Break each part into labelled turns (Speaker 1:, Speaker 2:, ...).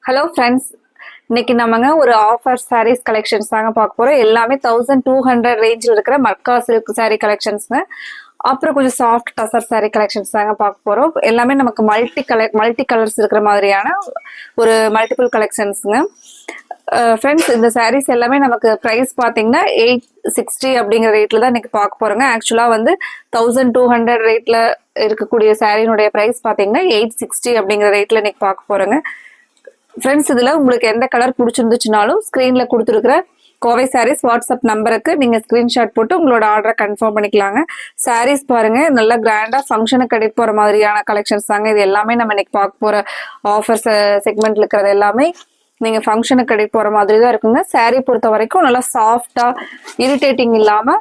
Speaker 1: Hello friends, இன்னைக்கு நம்மங்க ஒரு offer saris collections தாங்க பார்க்க போறோம். எல்லாமே 1200 ரேஞ்சில் இருக்கிற மக்கா சில்க் சாரீ கலெக்ஷன்ஸ்ங்க. அப்புறம் கொஞ்சம் சாஃப்ட் டசர் சாரீ கலெக்ஷன்ஸ் தாங்க பார்க்க போறோம். எல்லாமே நமக்கு மல்டி கலர்ஸ் இருக்கிற மாதிரியான ஒரு மல்டிபிள் கலெக்ஷன்ஸுங்க. ஃப்ரெண்ட்ஸ், இந்த சாரீஸ் எல்லாமே நமக்கு ப்ரைஸ் பார்த்தீங்கன்னா 860 அப்படிங்கிற ரேட்ல தான் இன்னைக்கு பார்க்க போறோங்க. ஆக்சுவலா வந்து 1200 ரேட்ல இருக்கக்கூடிய சாரீனுடைய ப்ரைஸ் பார்த்தீங்கன்னா 860 அப்படிங்கிற ரேட்ல இன்னைக்கு பார்க்க போறோங்க. ஃப்ரெண்ட்ஸ், இதுல உங்களுக்கு எந்த கலர் பிடிச்சிருந்துச்சுனாலும் ஸ்கிரீன்ல கொடுத்துருக்கிற கோவை சாரீஸ் வாட்ஸ்அப் நம்பருக்கு நீங்க ஸ்கிரீன்ஷாட் போட்டு உங்களோட ஆர்டரை கன்ஃபார்ம் பண்ணிக்கலாங்க. சாரீஸ் பாருங்க, நல்லா கிராண்டா ஃபங்க்ஷனுக்கு எடுத்து போற மாதிரியான கலெக்ஷன்ஸ் தாங்க. இது எல்லாமே நம்ம இன்னைக்கு பார்க்க போற ஆஃபர் செக்மெண்ட்ல இருக்கிறது எல்லாமே நீங்க ஃபங்க்ஷனுக்கு எடுத்து போற மாதிரி தான் இருக்குங்க. சாரீ பொறுத்த வரைக்கும் நல்லா சாஃப்டா இரிட்டேட்டிங் இல்லாம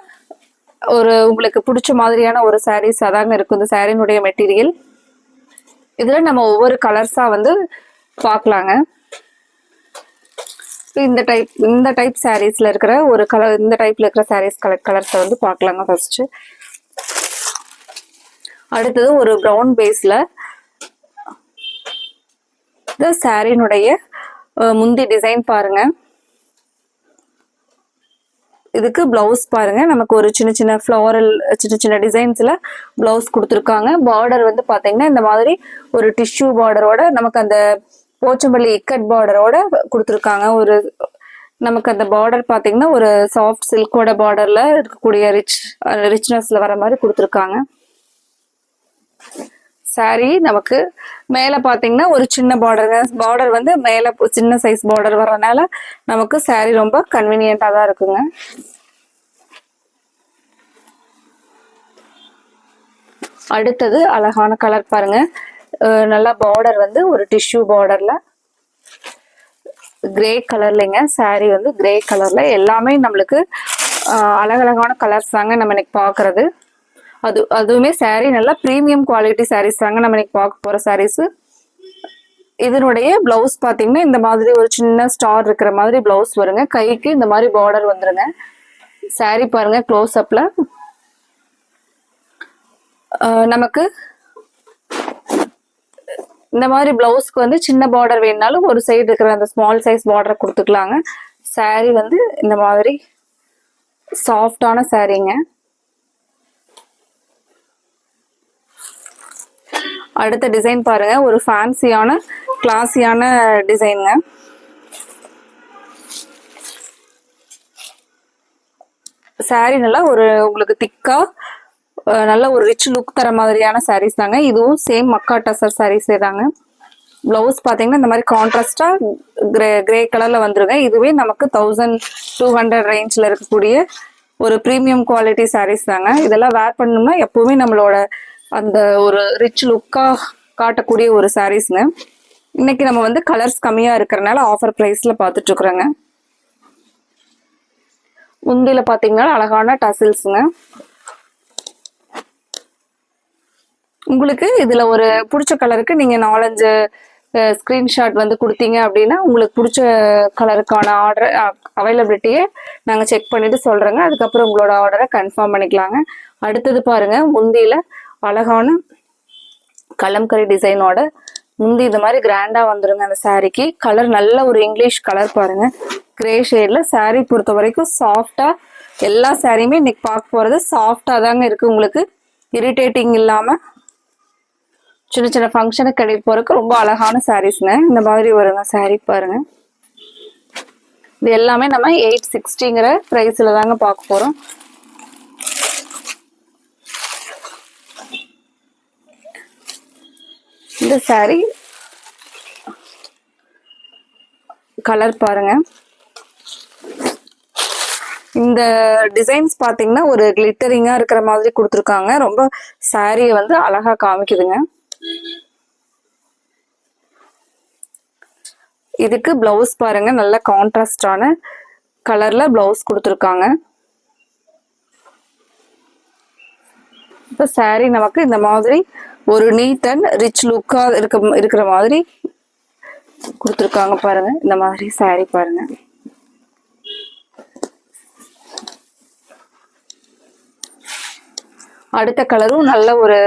Speaker 1: ஒரு உங்களுக்கு பிடிச்ச மாதிரியான ஒரு சாரீஸ் அதாங்க இருக்கும் இந்த சாரீனுடைய மெட்டீரியல். இதுல நம்ம ஒவ்வொரு கலர்ஸா வந்து பார்க்கலாங்க. இந்த டைப் சாரீஸ்ல இருக்கிற ஒரு கலர், இந்த டைப்ல இருக்கிற சாரீஸ் கலர்ஸை வந்து பார்க்கலாங்க. ஃபர்ஸ்ட் அடுத்தது ஒரு ப்ரௌன் பேஸ்ல இந்த சாரீனுடைய முந்தி டிசைன் பாருங்க. இதுக்கு பிளவுஸ் பாருங்க, நமக்கு ஒரு சின்ன சின்ன ஃப்ளோரல் சின்ன சின்ன டிசைன்ஸ்ல பிளவுஸ் கொடுத்துருக்காங்க. பார்டர் வந்து பாத்தீங்கன்னா இந்த மாதிரி ஒரு டிஷ்யூ பார்டரோட நமக்கு அந்த போச்சம்பள்ளி இக்கட் பார்டரோட கொடுத்துருக்காங்க. ஒரு நமக்கு அந்த பார்டர் பாத்தீங்கன்னா ஒரு சாஃப்ட் சில்கோட பார்டர்ல இருக்கக்கூடிய ரிச்னஸ்ல வர மாதிரி கொடுத்துருக்காங்க. சாரி நமக்கு மேல பாத்தீங்கன்னா ஒரு சின்ன பார்டர் வந்து மேல சின்ன சைஸ் பார்டர் வர்றதுனால நமக்கு சாரி ரொம்ப கன்வீனியன்டா தான் இருக்குங்க. அடுத்தது அழகான கலர் பாருங்க. நல்லா பார்டர் வந்து ஒரு டிஷ்யூ பார்டர்ல கிரே கலர்லங்க. சாரி வந்து கிரே கலர்ல. எல்லாமே நம்மளுக்கு அழகழகான கலர்ஸ் தாங்க நம்ம இன்னைக்கு பாக்குறது. அதுவுமே சாரி நல்லா பிரீமியம் குவாலிட்டி சாரீஸ் தாங்க நம்ம இன்னைக்கு பார்க்க போற சாரீஸ். இதனுடைய பிளவுஸ் பாத்தீங்கன்னா இந்த மாதிரி ஒரு சின்ன ஸ்டார் இருக்கிற மாதிரி பிளவுஸ் வருங்க. கைக்கு இந்த மாதிரி பார்டர் வந்துருங்க. சாரி பாருங்க க்ளோஸ் அப்ல. நமக்கு இந்த மாதிரி பிளவுஸ்க்கு வந்து சின்ன பார்டர் வேணுனாலும் ஒரு சைடு இருக்கிற அந்த ஸ்மால் சைஸ் பார்டர் கொடுத்துக்கலாங்க. சாரி வந்து இந்த மாதிரி சாஃப்டான சாரீங்க. அடுத்த டிசைன் பாருங்க, ஒரு ஃபேன்சியான கிளாஸியான டிசைனுங்க. சாரி நல்லா ஒரு உங்களுக்கு திக்கா நல்ல ஒரு ரிச் லுக் தர மாதிரியான சாரீஸ் தாங்க. இதுவும் சேம் மக்கா டசர் சாரீஸே தாங்க. பிளவுஸ் பாத்தீங்கன்னா இந்த மாதிரி கான்ட்ராஸ்டா கிரே கலர்ல வந்துருங்க. இதுவே நமக்கு 1200 ரேஞ்ச்ல இருக்கக்கூடிய ஒரு பிரீமியம் குவாலிட்டி சாரீஸ் தாங்க. இதெல்லாம் வேர் பண்ணோம்னா எப்பவுமே நம்மளோட அந்த ஒரு ரிச் லுக்கா காட்டக்கூடிய ஒரு சாரீஸ்ங்க. இன்னைக்கு நம்ம வந்து கலர்ஸ் கம்மியா இருக்கிறனால ஆஃபர் பிரைஸ்ல பாத்துட்டு இருக்கிறோங்க. முந்தில பாத்தீங்கன்னா அழகான டசில்ஸ்ங்க. உங்களுக்கு இதுல ஒரு பிடிச்ச கலருக்கு நீங்க 4-5 ஸ்கிரீன்ஷாட் வந்து கொடுத்தீங்க அப்படின்னா உங்களுக்கு பிடிச்ச கலருக்கான ஆர்டர் அவைலபிலிட்டியை நாங்கள் செக் பண்ணிட்டு சொல்றோங்க. அதுக்கப்புறம் உங்களோட ஆர்டரை கன்ஃபார்ம் பண்ணிக்கலாங்க. அடுத்தது பாருங்க, முந்தியில அழகான கலம்கரி டிசைனோட முந்தி இந்த மாதிரி கிராண்டா வந்துருங்க. அந்த சாரிக்கு கலர் நல்ல ஒரு இங்கிலீஷ் கலர் பாருங்க, கிரே ஷேட்ல. சாரி பொறுத்த வரைக்கும் சாஃப்டா, எல்லா சாரியுமே இன்னைக்கு பார்க்க போறது சாஃப்டா தாங்க இருக்கு. உங்களுக்கு இரிட்டேட்டிங் இல்லாம சின்ன சின்ன ஃபங்க்ஷனுக்கு கட்டிட்டு போறதுக்கு ரொம்ப அழகான சாரீஸ்ங்க. இந்த மாதிரி வருங்க சாரி பாருங்க. இது எல்லாமே நம்ம 860ங்கிற பிரைஸ்ல தாங்க பார்க்க போறோம். இந்த சாரி கலர் பாருங்க. இந்த டிசைன்ஸ் பாத்தீங்கன்னா ஒரு கிளிட்டரிங்கா இருக்கிற மாதிரி கொடுத்துருக்காங்க. ரொம்ப சாரியை வந்து அழகா காமிக்குதுங்க. இதுக்கு பிளவுஸ் பாருங்க, நல்ல கான்ட்ராஸ்டான கலர்ல பிளவுஸ் கொடுத்துருக்காங்க. இப்ப சாரி நமக்கு இந்த மாதிரி ஒரு நீட் அண்ட் ரிச் லுக்கா இருக்கிற மாதிரி கொடுத்துருக்காங்க பாருங்க. இந்த மாதிரி சாரி பாருங்க. அடுத்த கலரும் நல்ல ஒரு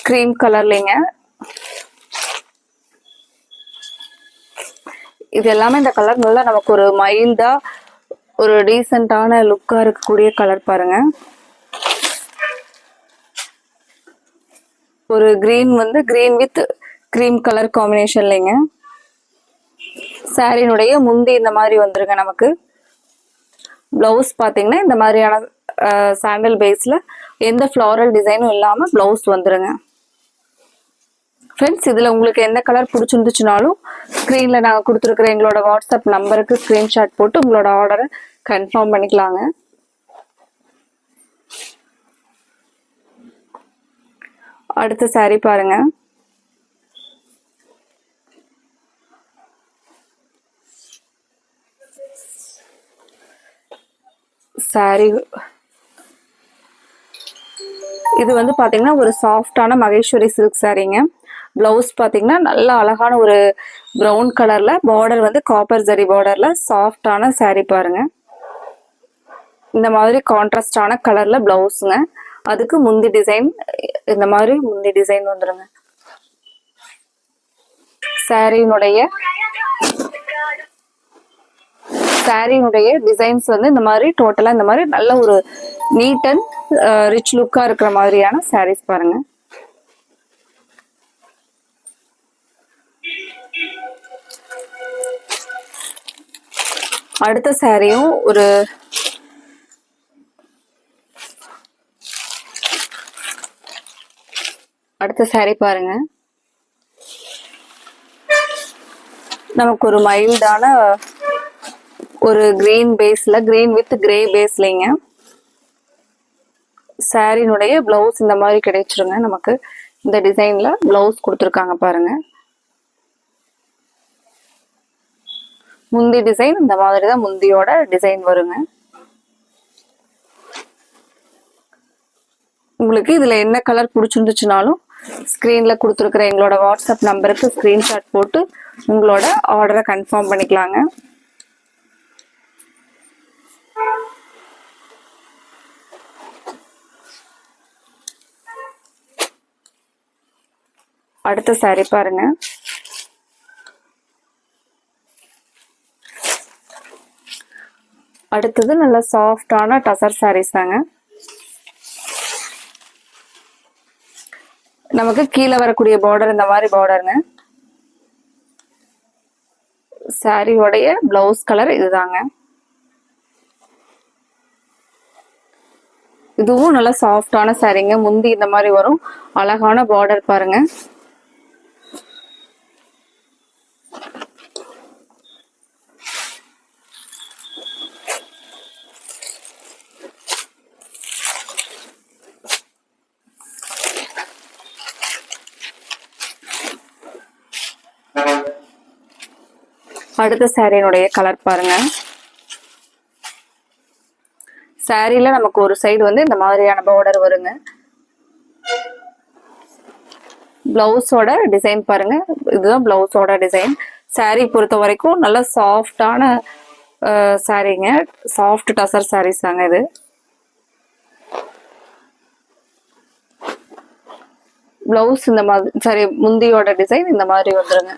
Speaker 1: கிரீம் கலர்லங்க. இது எல்லாமே இந்த கலர் நல்லா நமக்கு ஒரு மைல்டா ஒரு டீசென்டான லுக்கா இருக்கக்கூடிய கலர் பாருங்க. ஒரு கிரீன் வந்து கிரீன் வித் கிரீம் கலர் காம்பினேஷன்லைங்க. சாரினுடைய முந்தி இந்த மாதிரி வந்துருங்க. நமக்கு பிளவுஸ் பாத்தீங்கன்னா இந்த மாதிரியான சாண்டல் பேஸ்ல எந்த ஃப்ளாரல் டிசைனும் இல்லாம பிளவுஸ் வந்துருங்க. ஃப்ரெண்ட்ஸ், இதுல உங்களுக்கு எந்த கலர் பிடிச்சிருந்துச்சுனாலும் ஸ்கிரீன்ல நாங்கள் கொடுத்துருக்குற எங்களோட வாட்ஸ்அப் நம்பருக்கு ஸ்கிரீன்ஷாட் போட்டு உங்களோட ஆர்டரை கன்ஃபார்ம் பண்ணிக்கலாங்க. அடுத்த சாரி பாருங்க. சாரி இது வந்து பாத்தீங்கன்னா ஒரு சாஃப்டான மகேஸ்வரி சில்க் சாரிங்க. பிளவுஸ் பாத்தீங்கன்னா நல்ல அழகான ஒரு பிரவுன் கலர்ல பார்டர் வந்து காப்பர் ஜரி பார்டர்ல சாஃப்டான சாரி பாருங்க. இந்த மாதிரி கான்ட்ராஸ்டான கலர்ல பிளவுஸுங்க. அதுக்கு முந்தி டிசைன் இந்த மாதிரி முந்தி டிசைன் வந்துருங்க. சாரியினுடைய டிசைன்ஸ் வந்து இந்த மாதிரி டோட்டலா இந்த மாதிரி நல்ல ஒரு நீட் அண்ட் ரிச் லுக்கா இருக்கிற மாதிரியான சாரீஸ் பாருங்க. அடுத்த சாரியும் அடுத்த சாரி பாருங்க. நமக்கு ஒரு மைல்டான ஒரு கிரீன் பேஸ்ல கிரீன் வித் கிரே பேஸ்லங்க சாரினுடைய பிளவுஸ் இந்த மாதிரி கிடைச்சிருங்க. நமக்கு இந்த டிசைன்ல பிளவுஸ் கொடுத்துருக்காங்க பாருங்க. முந்தி டிசைன் இந்த மாதிரி தான் முந்தியோட டிசைன் வருங்க. உங்களுக்கு இதுல என்ன கலர் பிடிச்சிருந்துச்சுனாலும் ஸ்கிரீன்ல கொடுத்துருக்குற எங்களோட வாட்ஸ்அப் நம்பருக்கு ஸ்கிரீன்ஷாட் போட்டு உங்களோட ஆர்டரை கன்ஃபார்ம் பண்ணிக்கலாங்க. அடுத்த சாரி பாருங்க. அடுத்தது நல்ல சாஃப்டான டசர் சாரீஸ் தாங்க. நமக்கு கீழே வரக்கூடிய பார்டர் இந்த மாதிரி பார்டருங்க. சாரியோடைய பிளவுஸ் கலர் இதுதாங்க. இதுவும் நல்ல சாஃப்டான சாரீங்க. முந்தி இந்த மாதிரி வரும். அழகான பார்டர் பாருங்க. அடுத்த சாரியினுடைய கலர் பாருங்க. சாரியில நமக்கு ஒரு சைடு வந்து இந்த மாதிரியான பார்டர் வருங்க. பிளவுஸோட டிசைன் பாருங்க. இதுதான் பிளவுஸோட டிசைன். சாரி பொறுத்த வரைக்கும் நல்ல சாஃப்டான சாரிங்க. சாஃப்ட் டசர் சாரீஸ் தாங்க இது. பிளவுஸ் இந்த மாதிரி சாரி முந்தியோட டிசைன் இந்த மாதிரி வந்துருங்க.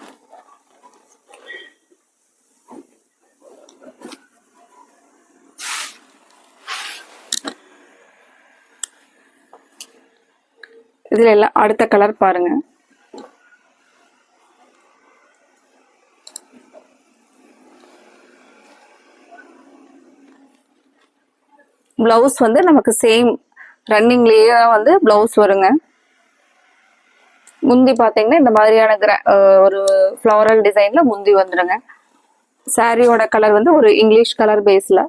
Speaker 1: இதுல எல்லாம் அடுத்த கலர் பாருங்க. பிளவுஸ் வந்து நமக்கு சேம் ரன்னிங்லயே வந்து பிளவுஸ் வருங்க. முந்தி பாத்தீங்கன்னா இந்த மாதிரியான ஒரு ஃப்ளாரல் டிசைன்ல முந்தி வந்துருங்க. சாரியோட கலர் வந்து ஒரு இங்கிலீஷ் கலர் பேஸ்ல.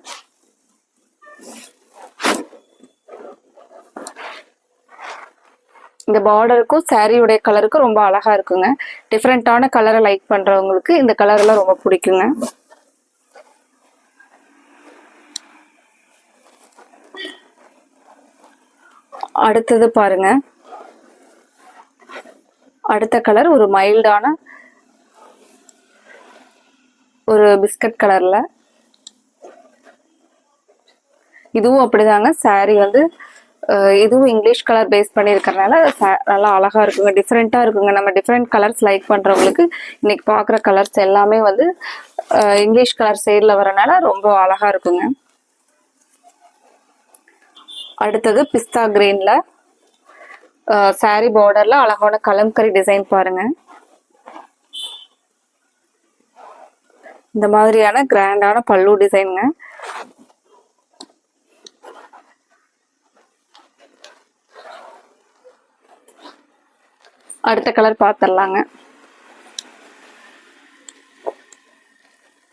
Speaker 1: இந்த பார்டருக்கும் சாரியோடைய கலருக்கும் ரொம்ப அழகா இருக்குங்க. டிஃப்ரெண்டான கலரை லைக் பண்றவங்களுக்கு இந்த கலர் எல்லாம் ரொம்ப பிடிக்குங்க. அடுத்தது பாருங்க. அடுத்த கலர் ஒரு மைல்டான ஒரு பிஸ்கட் கலர்ல. இதுவும் அப்படிதாங்க. சாரி வந்து இதுவும் இங்கிலீஷ் கலர் பேஸ் பண்ணியிருக்கறனால நல்லா அழகா இருக்குங்க. டிஃப்ரெண்டா இருக்குங்க. நம்ம டிஃப்ரெண்ட் கலர்ஸ் லைக் பண்றவங்களுக்கு இன்னைக்கு பாக்குற கலர்ஸ் எல்லாமே வந்து இங்கிலீஷ் கலர் ஷேட்ல வரனால ரொம்ப அழகா இருக்குங்க. அடுத்தது பிஸ்தா கிரீன்ல சாரி பார்டர்ல அழகான கலம்கரி டிசைன் பாருங்க. இந்த மாதிரியான கிராண்டான பல்லு டிசைனுங்க. அடுத்த கலர் பார்த்துடலாங்க.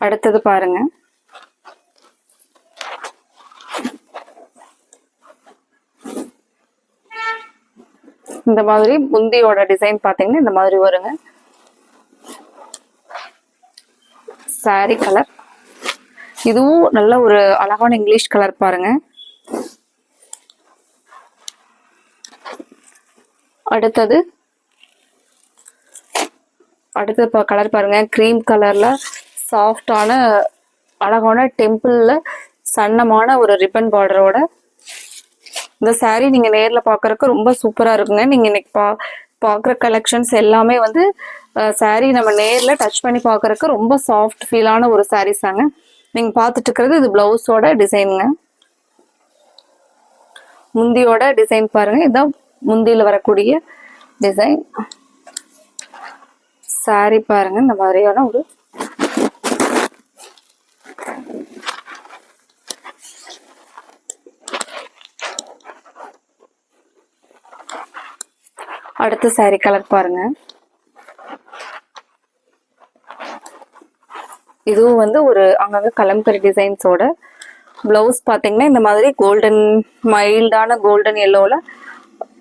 Speaker 1: அடுத்தது பாருங்க, இந்த மாதிரி முந்தியோட டிசைன் பாத்தீங்கன்னா இந்த மாதிரி வருங்க. சாரி கலர் இதுவும் நல்ல ஒரு அழகான இங்கிலீஷ் கலர் பாருங்க. அடுத்தது கலர் பாருங்க, கிரீம் கலர்ல சாஃப்டான அழகான டெம்பிள்ல சன்னமான ஒரு ரிப்பன் பார்டரோட இந்த சாரீ நீங்க நேர்ல பாக்குறதுக்கு ரொம்ப சூப்பரா இருக்குங்க. நீங்க இன்னைக்கு பாக்குற கலெக்ஷன்ஸ் எல்லாமே வந்து சாரீ நம்ம நேர்ல டச் பண்ணி பாக்குறதுக்கு ரொம்ப சாஃப்ட் ஃபீலான ஒரு சாரீஸ் தாங்க. நீங்க பாத்துட்டு இருக்கிறது இது பிளவுஸோட டிசைனுங்க. முந்தியோட டிசைன் பாருங்க, இதுதான் முந்தியில வரக்கூடிய டிசைன். சாரி பாருங்க, இந்த மாதிரியான ஒரு அடுத்த சாரி கலர் பாருங்க. இதுவும் வந்து ஒரு அங்கங்க கலம்கரி டிசைன்ஸோட பிளவுஸ் பாத்தீங்கன்னா இந்த மாதிரி கோல்டன் மைல்டான கோல்டன் எல்லோல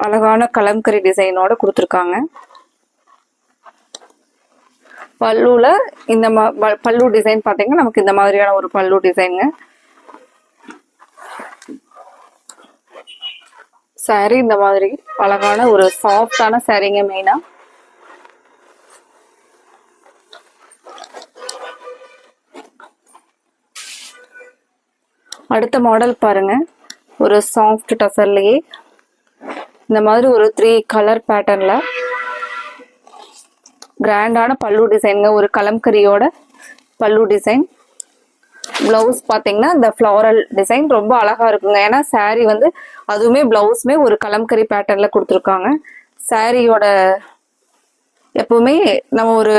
Speaker 1: அழகான கலம்கரி டிசைனோட கொடுத்துருக்காங்க. பல்லுல இந்த பல்லு டிசைன் பாத்தீங்கன்னா நமக்கு இந்த மாதிரியான ஒரு பல்லு டிசைனுங்க. சாரி இந்த மாதிரி அழகான ஒரு சாஃப்டான சாரீங்க. மெயினா அடுத்த மாடல் பாருங்க, ஒரு சாஃப்ட் டசர்லயே இந்த மாதிரி ஒரு 3 கலர் பேட்டர்ன்ல கிராண்டான பல்லு டிசைனுங்க. ஒரு கலம்கரியோட பல்லு டிசைன். பிளவுஸ் பாத்தீங்கன்னா இந்த ஃப்ளாரல் டிசைன் ரொம்ப அழகா இருக்குங்க. ஏன்னா சாரி வந்து அதுவுமே பிளவுஸுமே ஒரு கலம்கரி பேட்டர்ன்ல கொடுத்துருக்காங்க. சாரியோட எப்பவுமே நம்ம ஒரு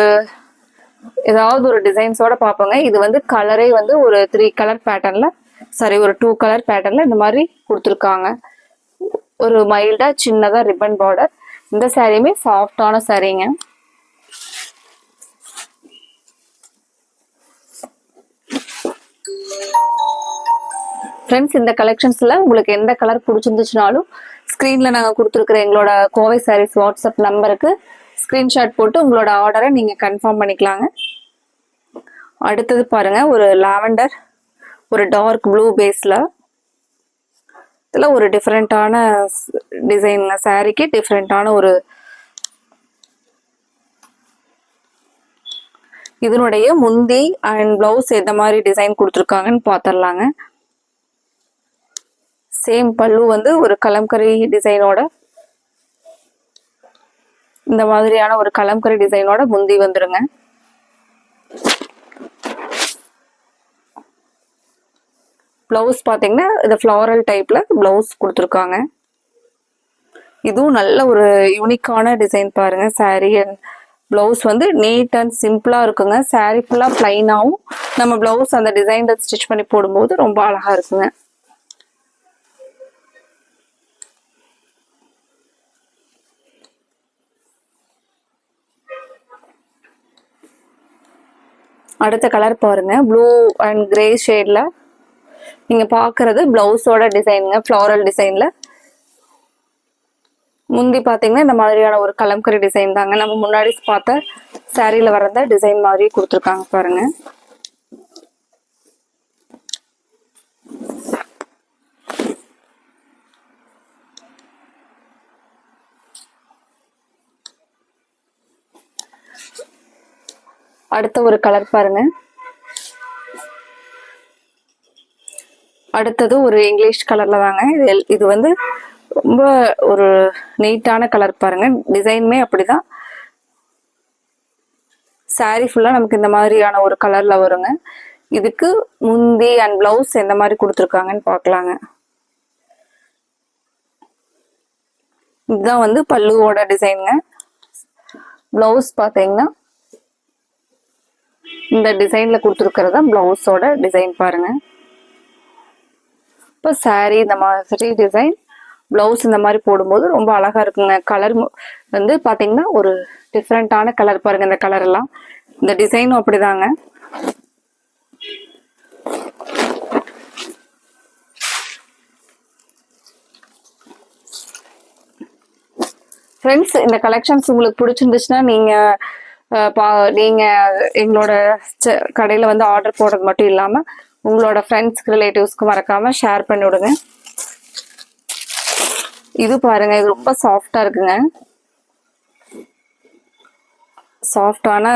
Speaker 1: ஏதாவது ஒரு டிசைன்ஸோட பார்ப்போங்க. இது வந்து கலரே வந்து ஒரு 3 கலர் பேட்டர்ன்ல ஒரு 2 கலர் பேட்டர்ன்ல இந்த மாதிரி கொடுத்துருக்காங்க. ஒரு மைல்டா சின்னதா ரிப்பன் பார்டர். இந்த சாரியுமே சாஃப்டான சாரீங்க. ஃப்ரெண்ட்ஸ், இந்த கலெக்ஷன்ஸ்ல உங்களுக்கு எந்த கலர் பிடிச்சிருந்துச்சுனாலும் ஸ்க்ரீன்ல நாங்கள் கொடுத்துருக்குற எங்களோட கோவை சாரீஸ் வாட்ஸ்அப் நம்பருக்கு ஸ்க்ரீன்ஷாட் போட்டு உங்களோட ஆர்டரை நீங்கள் கன்ஃபார்ம் பண்ணிக்கலாங்க. அடுத்தது பாருங்க, ஒரு லாவெண்டர் ஒரு டார்க் ப்ளூ பேஸில் இதில் ஒரு டிஃப்ரெண்ட்டான டிசைன். சாரீக்கு டிஃப்ரெண்ட்டான ஒரு இதனுடைய முந்தி அண்ட் பிளவுஸ் எந்த மாதிரி டிசைன் கொடுத்துருக்காங்கன்னு பார்த்துடலாங்க. சேம் பல்லு வந்து ஒரு கலம்கரி டிசைனோட இந்த மாதிரியான ஒரு கலம்கரி டிசைனோட முந்தி வந்துருங்க. பிளவுஸ் பாத்தீங்கன்னா இந்த ஃப்ளாரல் டைப்ல பிளவுஸ் கொடுத்துருக்காங்க. இதுவும் நல்ல ஒரு யூனிக்கான டிசைன் பாருங்க. சாரி அண்ட் பிளவுஸ் வந்து நீட் அண்ட் சிம்பிளா இருக்குங்க. சாரி ஃபுல்லா பிளைனாவும் நம்ம பிளவுஸ் அந்த டிசைன் ஸ்டிச் பண்ணி போடும்போது ரொம்ப அழகா இருக்குங்க. அடுத்த கலர் பாருங்க, ப்ளூ அண்ட் கிரே ஷேட்ல நீங்க பாக்குறது பிளவுஸோட டிசைனுங்க. ஃப்ளாரல் டிசைன்ல முந்தி பாத்தீங்கன்னா இந்த மாதிரியான ஒரு கலம்கரி டிசைன் தாங்க. நம்ம முன்னாடி பார்த்த சாரியில வரத டிசைன் மாதிரி கொடுத்துருக்காங்க பாருங்க. அடுத்த ஒரு கலர் பாருங்க. அடுத்தது ஒரு இங்கிலீஷ் கலர்ல தாங்க. இது வந்து ரொம்ப ஒரு நீட்டான கலர் பாருங்க. டிசைனுமே அப்படிதான். சாரி ஃபுல்லா நமக்கு இந்த மாதிரியான ஒரு கலர்ல வருங்க. இதுக்கு முந்தி அண்ட் பிளவுஸ் எந்த மாதிரி கொடுத்துருக்காங்கன்னு பார்க்கலாங்க. இதுதான் வந்து பல்லுவோட டிசைனுங்க. பிளவுஸ் பார்த்தீங்கன்னா இந்த டிசைன்ல கொடுத்துருக்கிறதா பிளவுஸோட டிசைன் பாருங்க. இப்போ சாரி இந்த மாதிரி டிசைன், பிளவுஸ் இந்த மாதிரி போடும்போது ரொம்ப அழகா இருக்குங்க. கலர் வந்து பாத்தீங்கன்னா ஒரு டிஃப்ரெண்டான கலர் பாருங்க. இந்த கலர் எல்லாம், இந்த டிசைனும் அப்படிதாங்க. ஃப்ரெண்ட்ஸ், இந்த கலெக்ஷன்ஸ் உங்களுக்கு பிடிச்சிருந்துச்சுன்னா நீங்க எங்களோட கடையில வந்து ஆர்டர் போடுறது மட்டும் இல்லாம உங்களோட ஃப்ரெண்ட்ஸ்க்கு ரிலேட்டிவ்ஸ்க்கு மறக்காம ஷேர் பண்ணி விடுங்க. இது பாருங்க, இது ரொம்ப சாஃப்டா இருக்குங்க. சாஃப்டான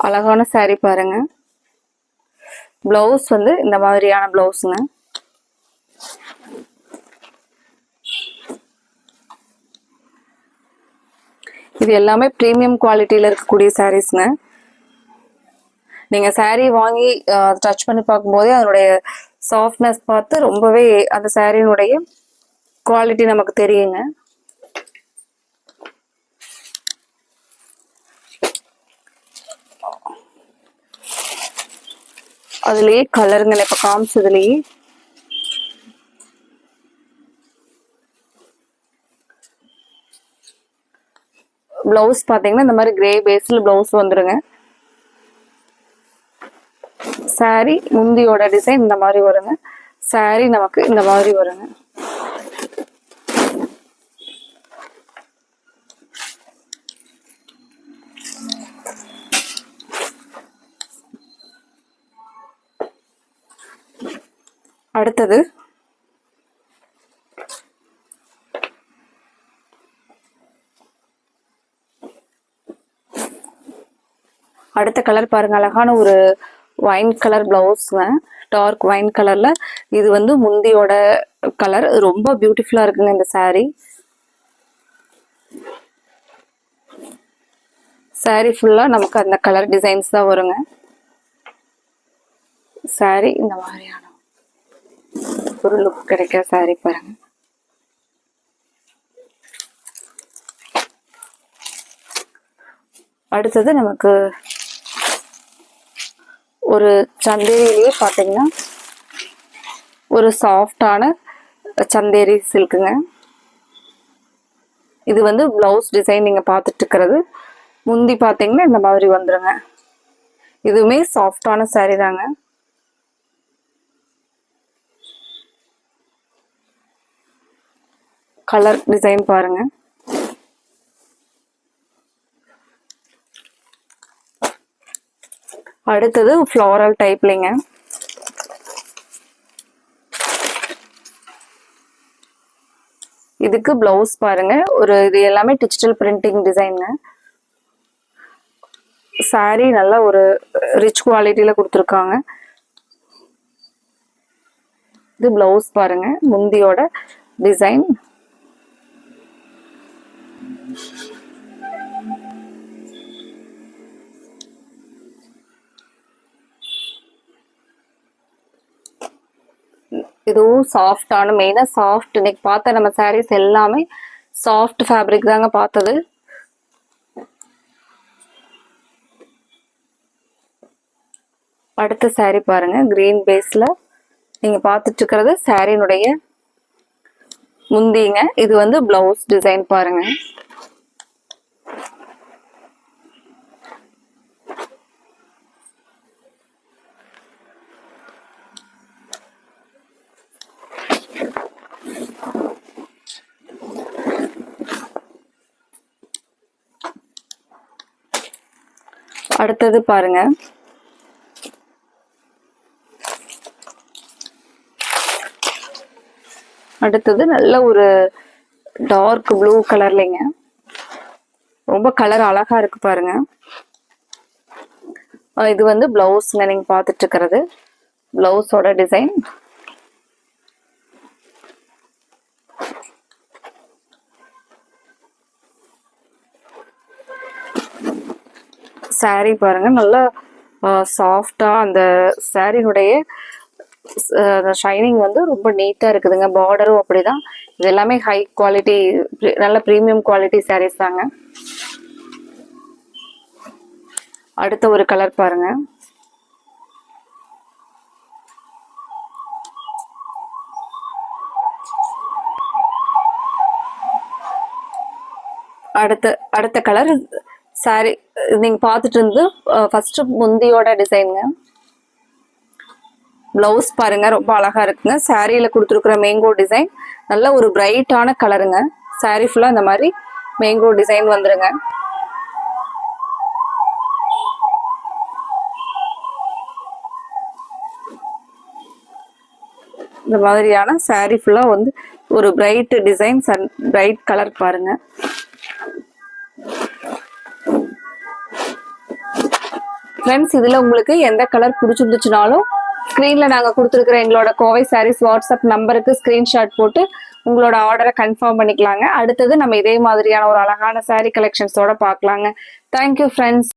Speaker 1: அழகான சாரி பாருங்க. பிளவுஸ் வந்து இந்த மாதிரியான பிளவுஸுங்க. இது எல்லாமே பிரீமியம் குவாலிட்டியில இருக்கக்கூடிய சாரீஸ்ங்க. நீங்க சாரீ வாங்கி டச் பண்ணி பார்க்கும்போதே அதனுடைய சாஃப்ட்னஸ் பார்த்து ரொம்பவே அந்த சாரியினுடைய குவாலிட்டி நமக்கு தெரியுங்க. அதுலயே கலருங்க இப்ப காமிச்சதுலயே பிளவுஸ் பாத்தீங்கன்னா இந்த மாதிரி கிரே பேஸ்ல பிளவுஸ் வந்துருங்க. சாரி முந்தியோட டிசைன் இந்த மாதிரி வருங்க. சாரி நமக்கு இந்த மாதிரி வருங்க. அடுத்தது அடுத்த கலர் பாருங்க. அழகான ஒரு வைன் கலர் பிளவுஸ்ங்க. டார்க் வைன் கலர்ல இது வந்து முந்தியோட கலர். ரொம்ப பியூட்டிஃபுல்லா இருக்குங்க இந்த சாரி. சாரி ஃபுல்லா நமக்கு அந்த கலர் டிசைன்ஸ் தான் வருங்க. சாரி இந்த மாதிரியான ஒரு லுக் கிடைக்கிற சாரி பாருங்க. அடுத்தது நமக்கு ஒரு சந்தேரியிலேயே பாத்தீங்கன்னா ஒரு சாஃப்டான சந்தேரி சில்க்குங்க. இது வந்து பிளவுஸ் டிசைன் நீங்க பார்த்துட்டு இருக்கிறது. முந்தி பாத்தீங்கன்னா இந்த மாதிரி வந்துருங்க. இதுவுமே சாஃப்டான சாரி தாங்க. கலர் டிசைன் பாருங்க. அடுத்தது ஃப்ளோரல் டைப்லிங்க. இதுக்கு பிளவுஸ் பாருங்க. இது எல்லாமே டிஜிட்டல் பிரிண்டிங் டிசைனுங்க. சாரி நல்ல ஒரு ரிச் குவாலிட்டியில கொடுத்துருக்காங்க. இது பிளவுஸ் பாருங்க. முந்தியோட டிசைன். இதுவும் சாஃப்டான, மெயினா சாஃப்ட். இன்னைக்கு பார்த்த நம்ம சாரீஸ் எல்லாமே சாஃப்ட் ஃபேப்ரிக் தாங்க பார்த்தது. அடுத்த சாரி பாருங்க. கிரீன் பேஸ்ல நீங்க பார்த்துட்டு இருக்கிறது சாரியினுடைய முந்திங்க. இது வந்து பிளவுஸ் டிசைன் பாருங்க. அடுத்தது பாருங்க. அடுத்தது நல்ல ஒரு டார்க் ப்ளூ கலர்லங்க. ரொம்ப கலர் அழகா இருக்கு பாருங்க. இது வந்து பிளவுஸ்ங்க. நீங்க பார்த்துட்டு இருக்கிறது பிளவுஸோட டிசைன். saree பாருங்க நல்லா சாஃப்டா அந்த சாரியுடைய ஷைனிங் வந்து ரொம்ப நீட்டா இருக்குதுங்க. பார்டரும் அப்படிதான். இது எல்லாமே ஹை குவாலிட்டி, நல்ல பிரீமியம் குவாலிட்டி சாரீஸ் தாங்க. அடுத்த ஒரு கலர் பாருங்க. அடுத்த கலர் சாரி நீங்க பார்த்துட்டு இருந்து ஃபர்ஸ்ட் முந்தியோட டிசைனுங்க. பிளவுஸ் பாருங்க ரொம்ப அழகா இருக்குங்க. சாரியில கொடுத்துருக்குற மேங்கோ டிசைன் நல்ல ஒரு பிரைட்டான கலருங்க. சாரி ஃபுல்லா இந்த மாதிரி மேங்கோ டிசைன் வந்துருங்க. இந்த மாதிரியான சாரி ஃபுல்லா வந்து ஒரு பிரைட் டிசைன், பிரைட் கலர் பாருங்க. ஃப்ரெண்ட்ஸ், இதுல உங்களுக்கு எந்த கலர் பிடிச்சிருந்துச்சுனாலும் ஸ்க்ரீன்ல நாங்கள் கொடுத்துருக்குற எங்களோட கோவை சாரீஸ் வாட்ஸ்அப் நம்பருக்கு ஸ்க்ரீன்ஷாட் போட்டு உங்களோட ஆர்டரை கன்ஃபார்ம் பண்ணிக்கலாங்க. அடுத்தது நம்ம இதே மாதிரியான ஒரு அழகான சாரீ கலெக்ஷன்ஸோட பார்க்கலாங்க. Thank you friends.